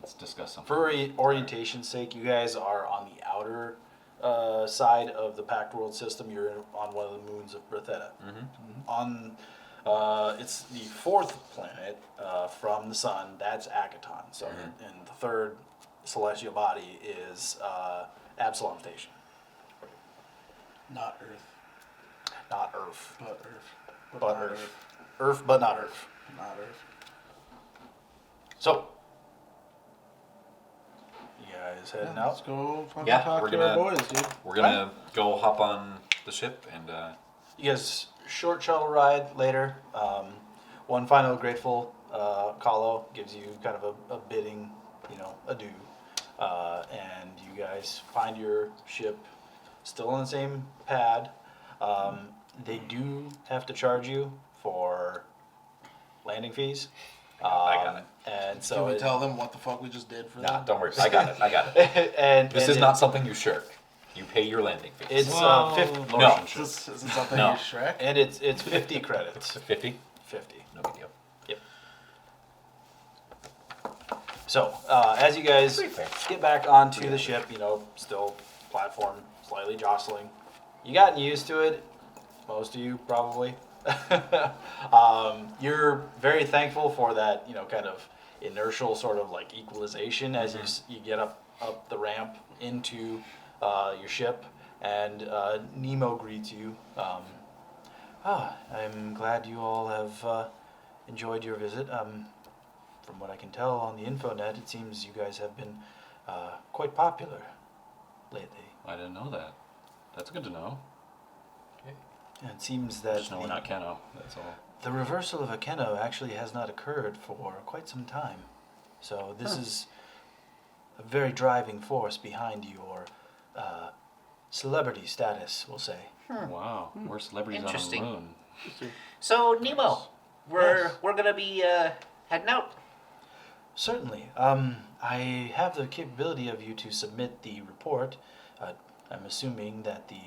let's discuss something. For orientation's sake, you guys are on the outer side of the Pact World system. You're on one of the moons of Bertheta. On it's the fourth planet from the sun. That's Akaton. So, and the third celestial body is Absalom Station. Not Earth. Not Earth. But Earth. But Earth. Earth, but not Earth. Not Earth. So, you guys heading out? Let's go fucking Yeah, talk we're to gonna- our boys, dude. We're gonna go hop on the ship and You guys, short shuttle ride later. One final grateful Kahlo gives you kind of a bidding, adieu. And you guys find your ship still on the same pad. They do have to charge you for landing fees. I got it. And so Can we tell them what the fuck we just did for nah, them? don't worry. I got it. and This is not something you shirk. You pay your landing fees. It's Whoa. 50. No. Is this something No. you Shrek? And it's 50 credits. 50? 50. No big deal. Yep. So, as you guys Pretty fair. get back onto the ship, still platform slightly jostling. You gotten used to it, most of you probably. You're very thankful for that, kind of inertial sort of like equalization as you get up the ramp into your ship, and Nemo greets you. I'm glad you all have enjoyed your visit. From what I can tell on the infonet, it seems you guys have been quite popular lately. I didn't know that. That's good to know. And it seems that Just know we're not Keno. That's all. the reversal of Akeno actually has not occurred for quite some time. So this is a very driving force behind your celebrity status, we'll say. Wow. We're celebrities on the Interesting. moon. So Nemo, we're gonna be heading out. Certainly. I have the capability of you to submit the report. I'm assuming that the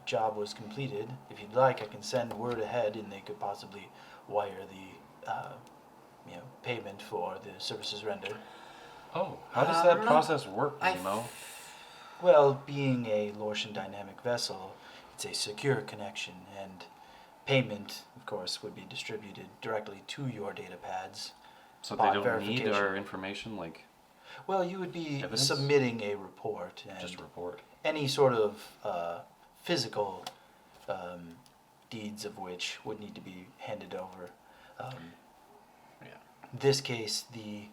job was completed. If you'd like, I can send word ahead, and they could possibly wire the payment for the services rendered. Oh, how does that no. process work, I- Nemo? Well, being a Lortian dynamic vessel, it's a secure connection, and payment, of course, would be distributed directly to your data pads. So they upon don't need verification. our information, like Well, you would be Evidence? submitting a report, and just a report? any sort of physical deeds of which would need to be handed over. In this case, the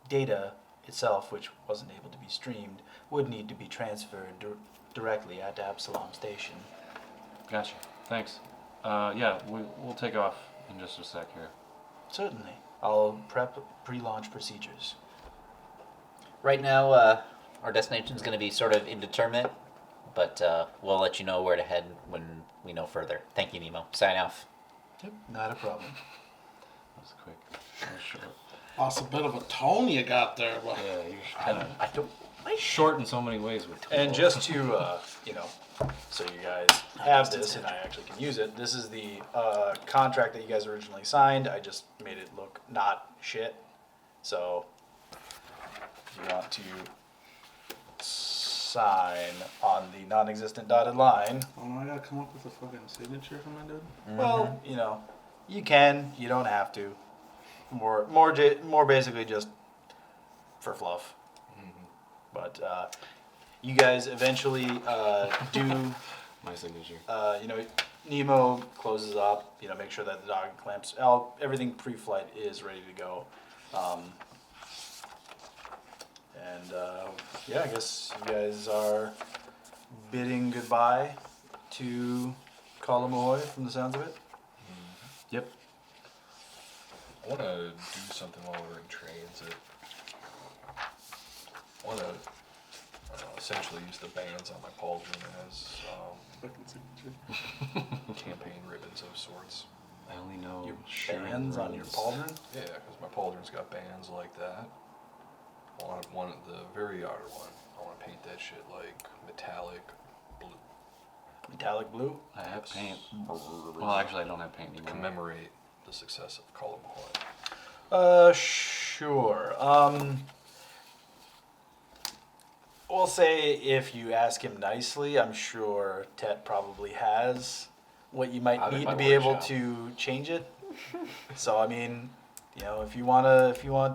data itself, which wasn't able to be streamed, would need to be transferred directly at Absalom Station. Gotcha. Thanks. Yeah, we'll take off in just a sec here. Certainly. I'll prep pre-launch procedures. Right now, our destination is gonna be sort of indeterminate, but we'll let you know where to head when we know further. Thank you, Nemo. Sign off. Yep, not a problem. That was quick. That was short. Oh, it's a bit of a tone you got there, but Yeah, you're kind of I don't. short in so many ways with And just to, so you guys have this and I actually can use it, this is the contract that you guys originally signed. I just made it look not shit. So, if you want to sign on the non-existent dotted line, oh no, I gotta come up with a fucking signature for my dude. well, you can, you don't have to. More basically just for fluff. But you guys eventually do. my signature. Nemo closes up. Make sure that the dog clamps. Everything pre-flight is ready to go. I guess you guys are bidding goodbye to Kalamoy from the sounds of it. Yep. I want to do something while we're in transit. I want to essentially use the bands on my pauldron as Fucking signature. campaign ribbons of sorts. I only know Your sharing bands on your runes. pauldron. Yeah, because my pauldron's got bands like that. I want one of the very outer one. I want to paint that shit like metallic blue. Metallic blue. I have paint. Well, actually, I don't have paint To anymore. commemorate the success of Call of Mahal. Sure. We'll say if you ask him nicely, I'm sure Tet probably has what you might I'm in need my to be able workshop. to change it. So I mean, if you want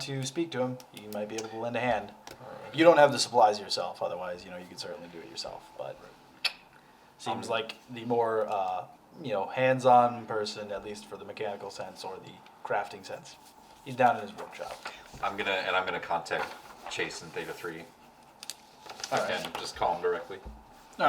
to speak to him, you might be able to lend a hand. Alright. You don't have the supplies yourself, otherwise, you could certainly do it yourself. But seems like the more hands-on person, at least for the mechanical sense or the crafting sense. He's down in his workshop. I'm gonna contact Chase and Theta 3. Again, just call him directly. All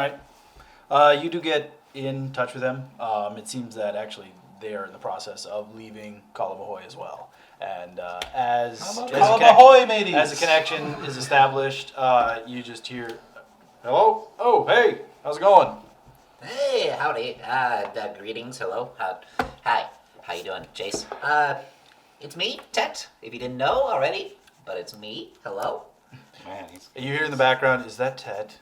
right. You do get in touch with them. It seems that actually they are in the process of leaving Kalamahoy as well. And as Kalamahoy, as a connection is established, you just hear, "Hello? Oh, hey, how's it going?" Hey, howdy. Greetings. Hello. Hi. How you doing, Chase? It's me, Tet. If you didn't know already, but it's me. Hello. Man, he's You hear in the background, "Is that Ted?"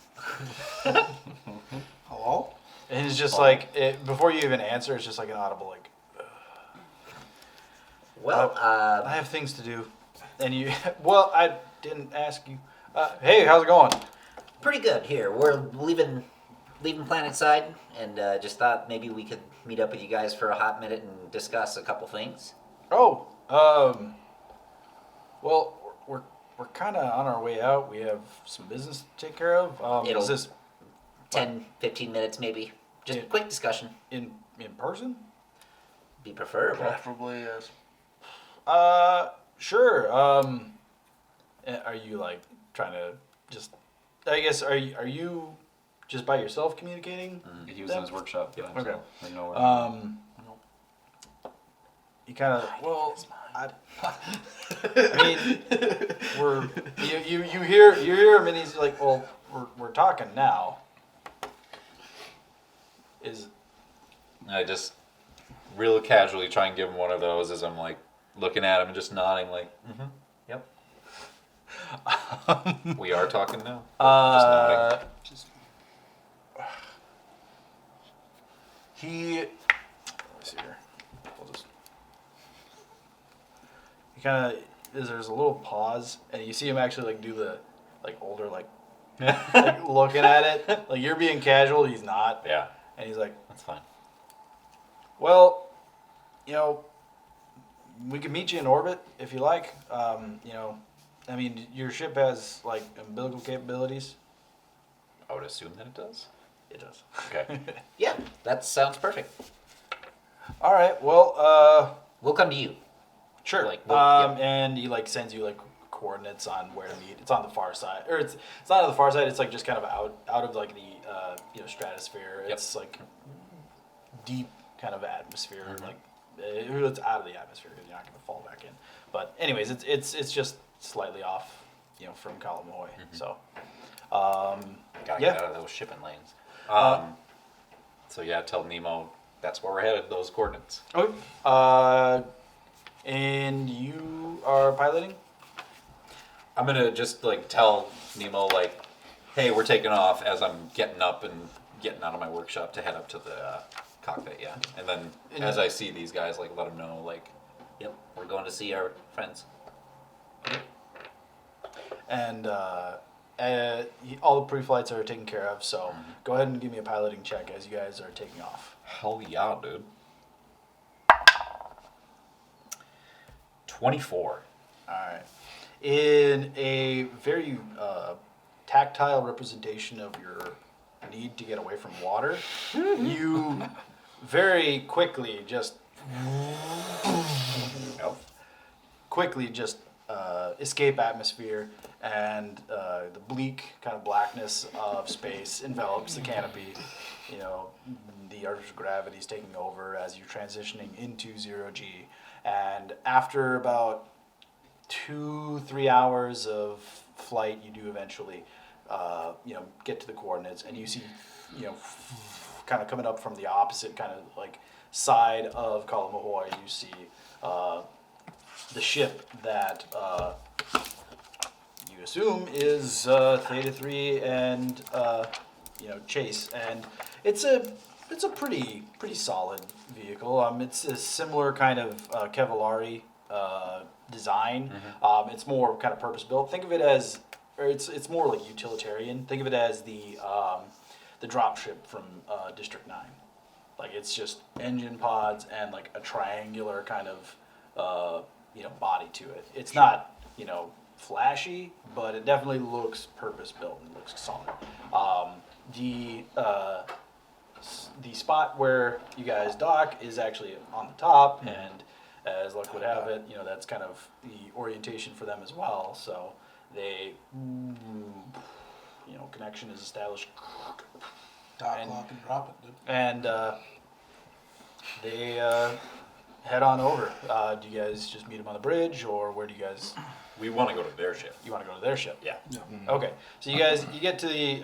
Hello? And it's just like before you even answer, it's just like an audible like, Well, "I have things to do," and you. Well, I didn't ask you. Hey, how's it going? pretty good here. We're leaving planet side, and just thought maybe we could meet up with you guys for a hot minute and discuss a couple things. Oh, well, we're kind of on our way out. We have some business to take care of. It'll- Is this 10, 15 minutes maybe. Just a Yeah. quick discussion. in person? Be preferable. Preferably, yes. Sure. Are you like trying to just? I guess are you just by yourself communicating? He was in his workshop. Yep, Yeah, okay. so I know where. You kind of I mean, you hear him and he's like, well, we're talking now. Is I just real casually try and give him one of those as I'm like looking at him and just nodding like, yep. We are talking now. Just nodding. He? Let's see here. We'll just. He kind of there's a little pause, and you see him actually like do the older like looking at it like you're being casual. He's not, Yeah, and he's like, that's fine. well, we can meet you in orbit if you like. I mean, your ship has like umbilical capabilities. I would assume that it does. It does. Okay. Yeah, that sounds perfect. All right. Well, We'll come to you. sure. Like, well, And he like sends you like coordinates on where to meet. It's on the far side, or it's not on the far side. It's like just kind of out of like the stratosphere. Yep. It's like deep kind of atmosphere. Like it's out of the atmosphere because you're not going to fall back in. But anyways, it's just slightly off, from Kalamoy. So, Gotta yeah. get out of those shipping lanes. So yeah, tell Nemo that's where we're headed. Those coordinates. Okay. And you are piloting? I'm gonna just like tell Nemo like, hey, we're taking off as I'm getting up and getting out of my workshop to head up to the cockpit. Yeah, and then as I see these guys, like let them know like, Yep, we're going to see our friends. And all the pre-flights are taken care of, so go ahead and give me a piloting check as you guys are taking off. hell yeah, dude. 24. All right. In a very tactile representation of your need to get away from water, you very quickly just Yep. escape atmosphere, and the bleak kind of blackness of space envelops the canopy. The Earth's gravity is taking over as you're transitioning into 0G. And after about 2-3 hours of flight, you do eventually, get to the coordinates, and you see, kind of coming up from the opposite kind of like side of Kalamahoy, you see the ship that you assume is Theta 3 and Chase, and it's a pretty solid vehicle. It's a similar kind of Kevlarari design. It's more kind of purpose built. Think of it as, or it's more like utilitarian. Think of it as the dropship from District 9. Like it's just engine pods and like a triangular kind of body to it. It's not flashy, but it definitely looks purpose built and looks solid. The spot where you guys dock is actually on the top, and as luck would have it, that's kind of the orientation for them as well. So they, connection is established. Dock, lock, and drop it, dude. And they head on over. Do you guys just meet them on the bridge, or where do you guys? We want to go to their ship. You want to go to their ship? Yeah. Okay. So you get to the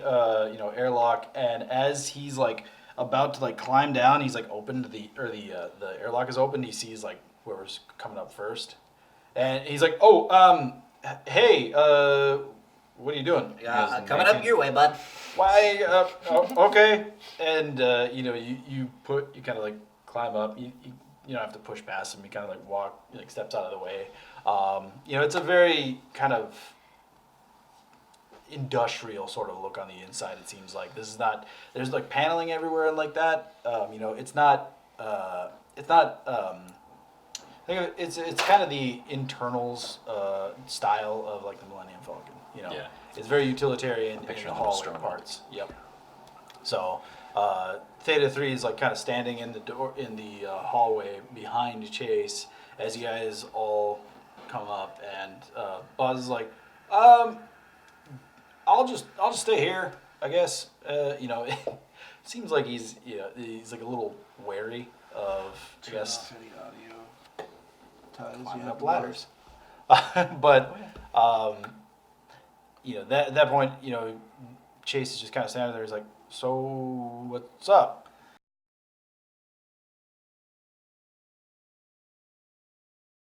airlock, and as he's like about to like climb down, he's like opened the airlock is opened. He sees like whoever's coming up first, and he's like, hey, what are you doing? Yeah, coming up your way, bud. Why? Okay. And you kind of like climb up. You don't have to push past him. You kind of like walk, like steps out of the way. It's a very kind of industrial sort of look on the inside. It seems like there's like paneling everywhere and like that. It's not. Think of it, it's kind of the internals style of like the Millennium Falcon. Yeah. It's very utilitarian in Picture the them hallway strung up. parts. Yep. So Theta 3 is like kind of standing in the door in the hallway behind Chase as you guys all come up, and Buzz is like, I'll just stay here, I guess. It seems like he's like a little wary of, I Turn guess, off any audio ties. climbing you up have ladders. But at that point, Chase is just kind of standing there. He's like, "So what's up?"